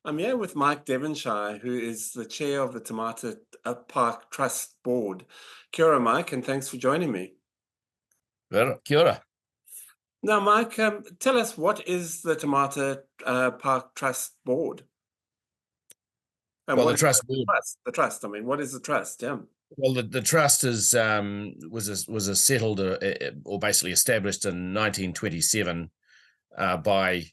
I'm here with Mike Devonshire, who is the chair of the Tomato Park Trust Board. Kia ora, Mike, and thanks for joining me. Kia ora. Now, Mike, tell us, what is the Tomato Park Trust Board? And Well, what the is trust the board. trust? The trust, I mean, what is the trust? Yeah. Well, the trust was a settled or basically established in 1927 by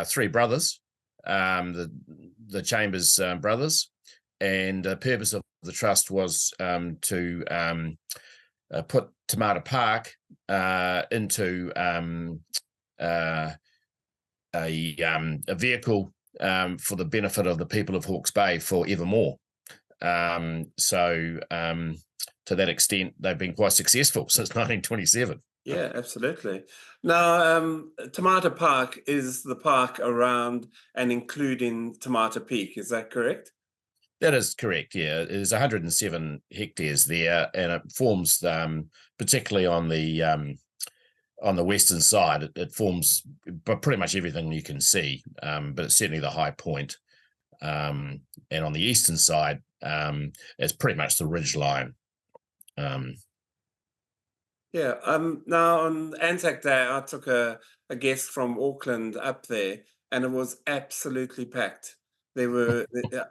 three brothers, the Chambers brothers, and the purpose of the trust was to put Tomato Park into a vehicle for the benefit of the people of Hawke's Bay forevermore. To that extent, they've been quite successful since 1927. Yeah, absolutely. Now, Tomato Park is the park around and including Tomato Peak. Is that correct? That is correct. Yeah, there's 107 hectares there, and it forms, particularly on the western side, it forms pretty much everything you can see, but it's certainly the high point. And on the eastern side, it's pretty much the ridge line. Yeah. Now on Anzac Day, I took a guest from Auckland up there, and it was absolutely packed. There were,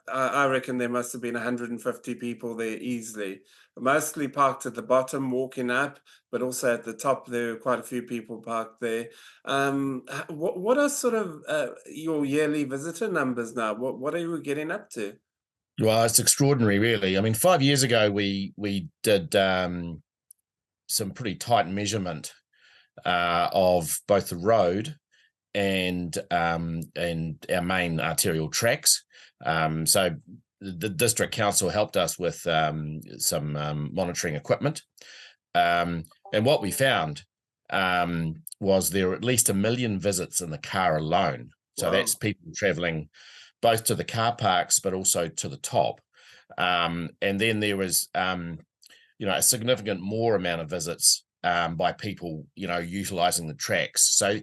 I reckon there must have been 150 people there easily, mostly parked at the bottom, walking up, but also at the top, there were quite a few people parked there. What are sort of your yearly visitor numbers now? What are you getting up to? Well, it's extraordinary, really. I mean, 5 years ago, we did some pretty tight measurement of both the road and our main arterial tracks. So the district council helped us with some monitoring equipment, and what we found was there were at least 1 million visits in the car alone. So Wow. that's people traveling both to the car parks but also to the top. And then there was a significant more amount of visits by people, utilizing the tracks. So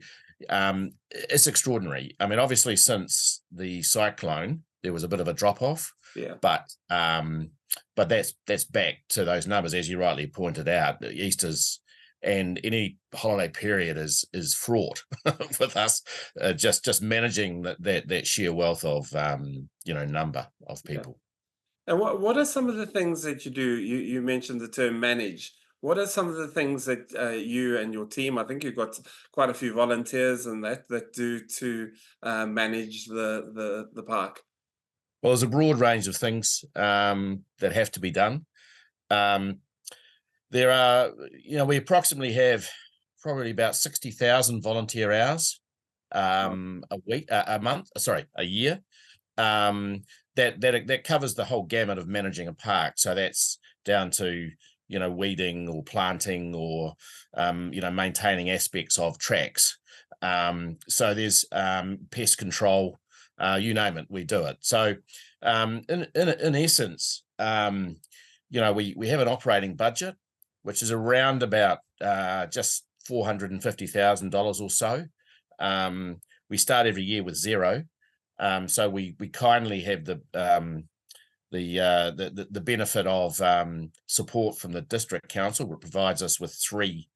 it's extraordinary. I mean, obviously, since the cyclone, there was a bit of a drop off, Yeah. but that's back to those numbers, as you rightly pointed out. Easter's and any holiday period is fraught with us, just managing that sheer wealth of number of Yeah. people. And what are some of the things that you do? You mentioned the term manage. What are some of the things that you and your team, I think you've got quite a few volunteers and that do to manage the park? Well, there's a broad range of things that have to be done. There are, we approximately have probably about 60,000 volunteer hours a year. That covers the whole gamut of managing a park. So that's down to weeding or planting or maintaining aspects of tracks. So there's pest control, you name it, we do it. So in essence, we have an operating budget which is around about just $450,000 or so. We start every year with zero. So we kindly have the benefit of support from the district council, which provides us with three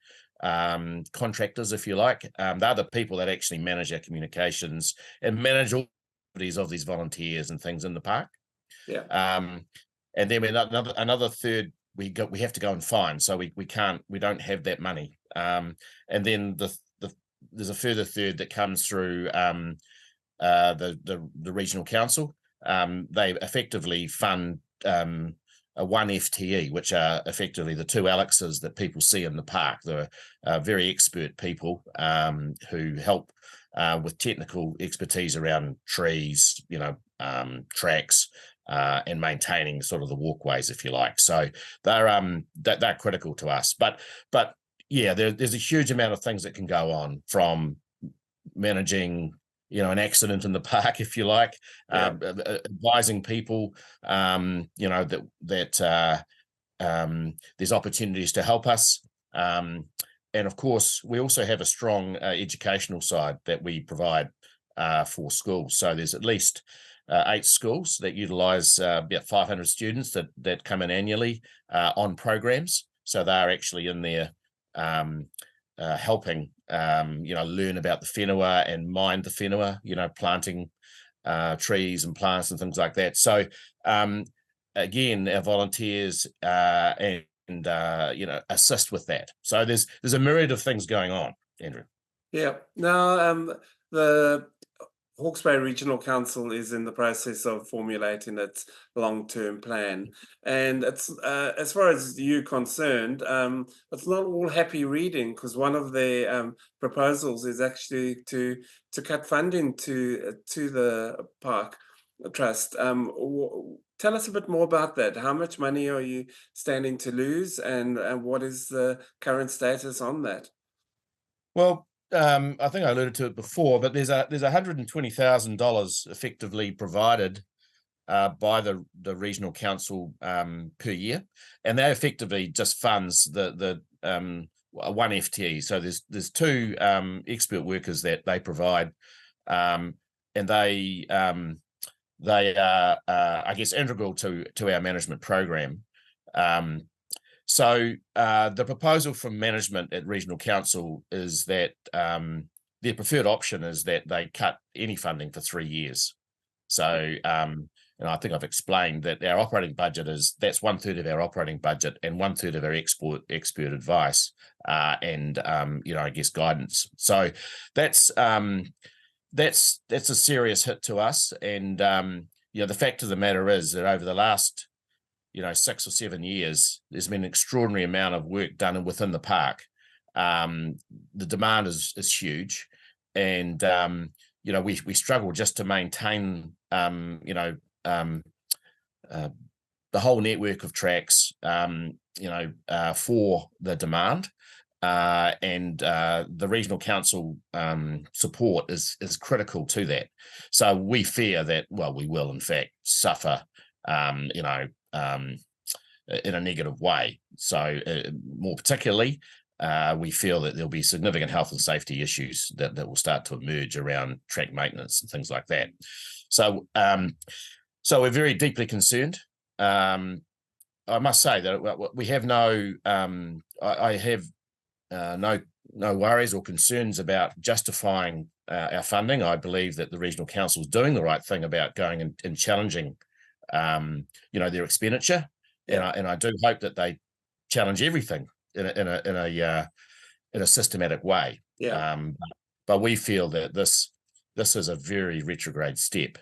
contractors, if you like. They're the people that actually manage our communications and manage all of these volunteers and things in the park. Yeah. And then another third we have to go and find. So we don't have that money. And then there's a further third that comes through the regional council. They effectively fund a one FTE, which are effectively the two Alexes that people see in the park. They're very expert people who help with technical expertise around trees, tracks, and maintaining sort of the walkways, if you like. So they're critical to us. But yeah, there's a huge amount of things that can go on, from managing an accident in the park, if you like, advising people, that there's opportunities to help us. And of course, we also have a strong educational side that we provide for schools. So there's at least 8 schools that utilise about 500 students that come in annually on programs. So they're actually in there helping, learn about the whenua and mind the whenua, planting trees and plants and things like that. So again, our volunteers and assist with that. So there's a myriad of things going on, Andrew. Yeah. Now, the Hawke's Bay Regional Council is in the process of formulating its long-term plan, and it's as far as you're concerned, it's not all happy reading because one of the proposals is actually to cut funding to the park trust. Tell us a bit more about that. How much money are you standing to lose, and what is the current status on that? Well, I think I alluded to it before, but there's $120,000 effectively provided by the regional council per year, and that effectively just funds the one FTE. So there's 2 expert workers that they provide, and they are I guess integral to our management program. So the proposal from management at regional council is that their preferred option is that they cut any funding for 3 years. So and I think I've explained that our operating budget that's 1/3 of our operating budget and 1/3 of our expert advice and I guess guidance. So that's a serious hit to us. And the fact of the matter is that over the last 6 or 7 years, there's been an extraordinary amount of work done within the park. The demand is huge, and we struggle just to maintain the whole network of tracks for the demand. And the regional council support is critical to that. So we fear that, we will in fact suffer, in a negative way. So more particularly, we feel that there'll be significant health and safety issues that will start to emerge around track maintenance and things like that. So we're very deeply concerned. I must say that we have I have no worries or concerns about justifying our funding. I believe that the regional council is doing the right thing about going and challenging their expenditure. Yeah. And I do hope that they challenge everything in a systematic way. Yeah. But we feel that this is a very retrograde step,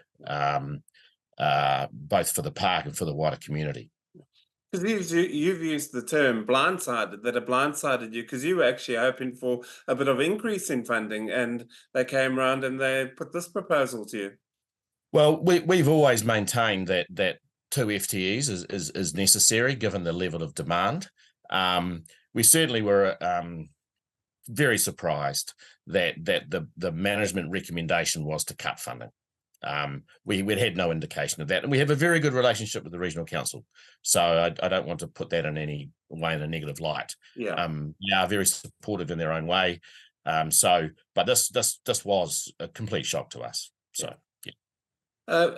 both for the park and for the wider community. Because you've used the term blindsided, that it blindsided you because you were actually hoping for a bit of increase in funding, and they came around and they put this proposal to you. Well, we've always maintained that 2 FTEs is necessary given the level of demand. We certainly were very surprised that the management recommendation was to cut funding. We'd had no indication of that, and we have a very good relationship with the regional council. So I don't want to put that in any way in a negative light. Yeah. They are very supportive in their own way. But this was a complete shock to us. So. Yeah.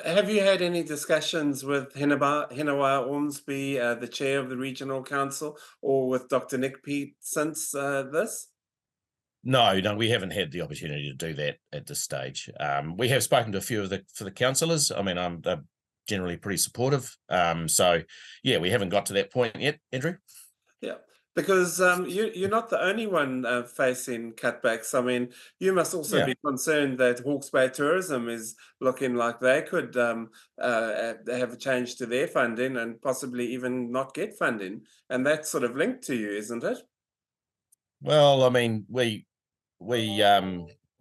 Have you had any discussions with Hinawa Ormsby, the chair of the regional council, or with Dr. Nick Pete since this? No, we haven't had the opportunity to do that at this stage. We have spoken to a few of the councillors. I mean, they're generally pretty supportive. So, yeah, we haven't got to that point yet, Andrew. Yeah, because you're not the only one facing cutbacks. I mean, you must also be concerned that Hawke's Bay Tourism is looking like they could have a change to their funding and possibly even not get funding. And that's sort of linked to you, isn't it? Well, I mean, we're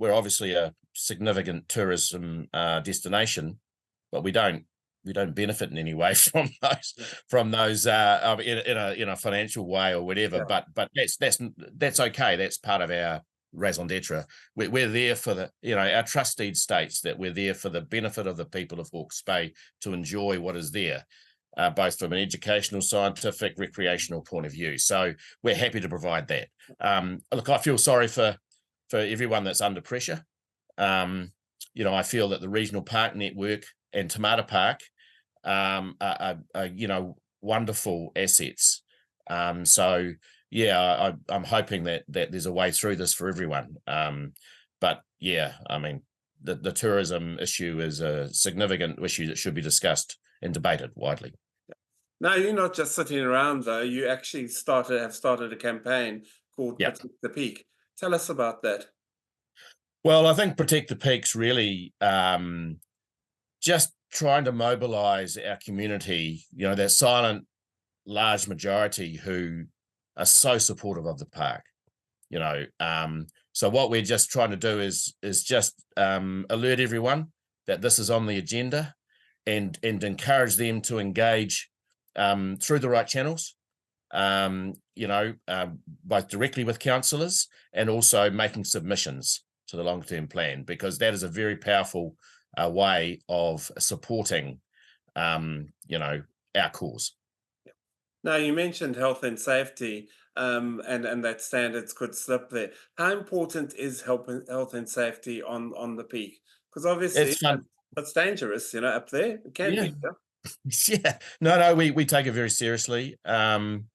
obviously a significant tourism destination, but we don't benefit in any way from those in a financial way or whatever. Yeah. But that's okay. That's part of our raison d'etre. We're there for our trust deed states that we're there for the benefit of the people of Hawke's Bay to enjoy what is there, both from an educational, scientific, recreational point of view. So we're happy to provide that. Look, I feel sorry for everyone that's under pressure. I feel that the regional park network and Tamata Park are wonderful assets. So yeah, I'm hoping that there's a way through this for everyone. But yeah, I mean, the tourism issue is a significant issue that should be discussed and debated widely. Now, you're not just sitting around, though. You actually have started a campaign called Yeah. Protect the Peak. Tell us about that. Well, I think Protect the Peaks really just trying to mobilize our community, that silent large majority who are so supportive of the park. So what we're just trying to do is just alert everyone that this is on the agenda, and encourage them to engage through the right channels, both directly with councillors and also making submissions to the long-term plan, because that is a very powerful way of supporting our cause. Now, you mentioned health and safety, and that standards could slip there. How important is health and safety on the peak? Because It's obviously, fun. it's dangerous, up there. It can Yeah. be. Yeah. Yeah. No, we take it very seriously. And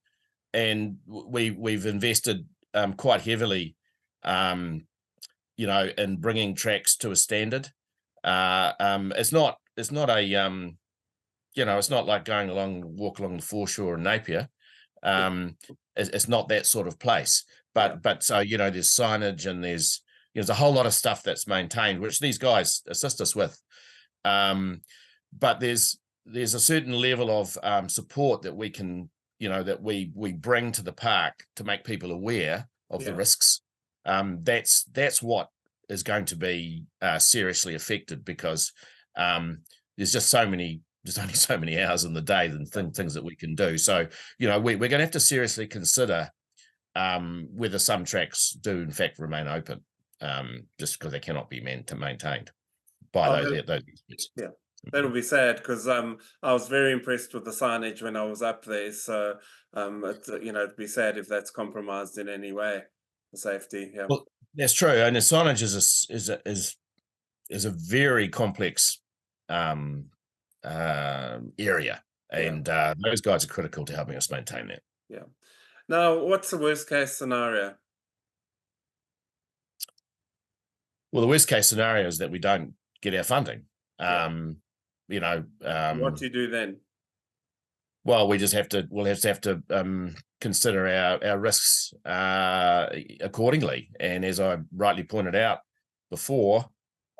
we've invested quite heavily, in bringing tracks to a standard. It's not a it's not like walk along the foreshore in Napier. Yeah. It's not that sort of place. Yeah. But so there's signage, and there's a whole lot of stuff that's maintained, which these guys assist us with. But there's a certain level of support that we can, that we bring to the park to make people aware of the Yeah. risks. That's what is going to be seriously affected, because there's only so many hours in the day and things that we can do. So we're going to have to seriously consider whether some tracks do in fact remain open, just because they cannot be maintained by Oh, those experts. yeah. That'll be sad, because I was very impressed with the signage when I was up there. So it'd be sad if that's compromised in any way. The safety. Yeah. Well, that's true, and the signage is a very complex area, Yeah. and those guys are critical to helping us maintain that. Yeah. Now, what's the worst case scenario? Well, the worst case scenario is that we don't get our funding. Yeah. Um, What do you do then? well, we'll have to consider our risks accordingly. And as I rightly pointed out before,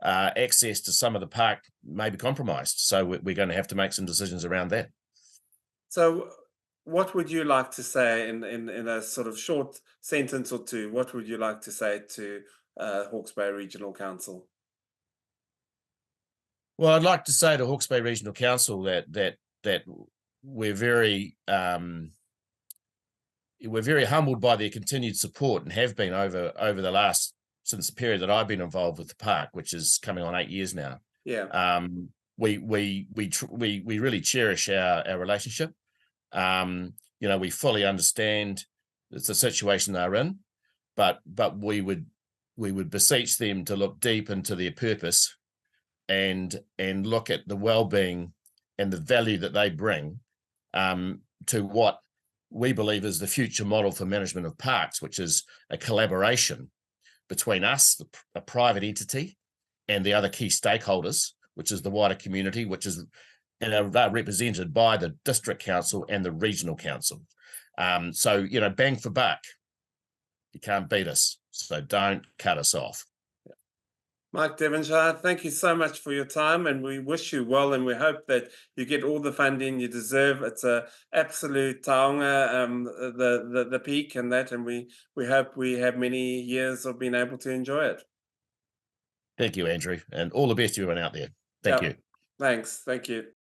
access to some of the park may be compromised. So we're going to have to make some decisions around that. So, what would you like to say in a sort of short sentence or two? What would you like to say to Hawke's Bay Regional Council? Well, I'd like to say to Hawke's Bay Regional Council that we're very humbled by their continued support, and have been over since the period that I've been involved with the park, which is coming on 8 years now. Yeah. We really cherish our relationship. We fully understand it's the situation they're in, but we would beseech them to look deep into their purpose and look at the well-being and the value that they bring to what we believe is the future model for management of parks, which is a collaboration between us, a private entity, and the other key stakeholders, which is the wider community, which is represented by the district council and the regional council. So bang for buck, you can't beat us, so don't cut us off. Mike Devonshire, thank you so much for your time, and we wish you well, and we hope that you get all the funding you deserve. It's a absolute taonga, the peak and that, and we hope we have many years of being able to enjoy it. Thank you, Andrew, and all the best to everyone out there. Thank Yeah. you. Thanks. Thank you.